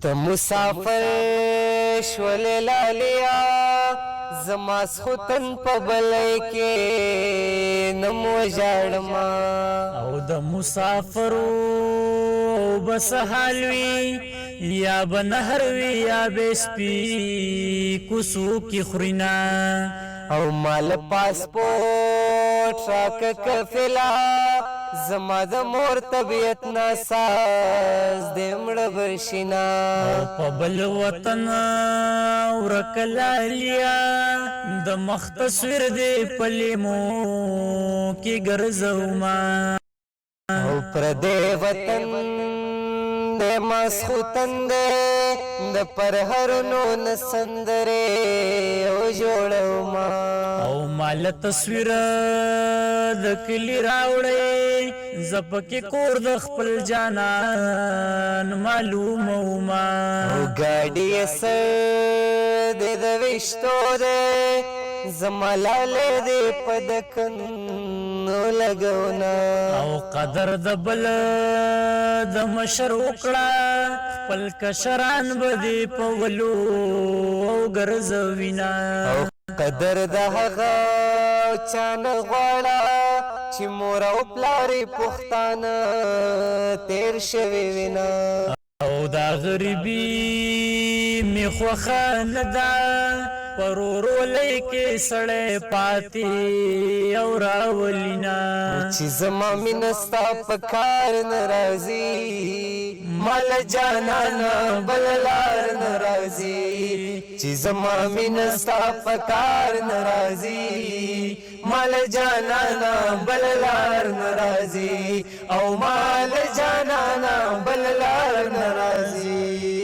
ته مسافر شول لالیا زما سخوتن په بلای کې نمو ژړما او د مسافرو بس حالوي یا بنهر وی یا بسپی کوسو کی خرینا او مال پاسپورت راک کفلا زما د مور طبیعت ناساز د مړه برشینا په بل وطن ورکلالیا د مخ تصویر دی پلیمو کی ګرځوما او پر دې وطن د مسخوتن د پر هرونو نسندره او جوړوما او مال تصویر د کلی راوړې زپکه کور د خپل جانان معلوموما او ګاډي سر د وشتو ده زملاله دې پدکن لګونا او قدر د بل د مشر وکړه خپل کشران بدی په ولو او ګرځوینا او قدر د هغه چان غواړه چې مور او پلاری پښتانه تیر شوی وینا او دا غریبی می خوخه ندا پرورو لیکې سړې پاتې او راولینا چې زما مینستا په کار ناراضي مال جانانا بللار ناراضي چې زما مینستا په کار ناراضي مال جانانا بللار ناراضي او مال جانانا بللار ناراضي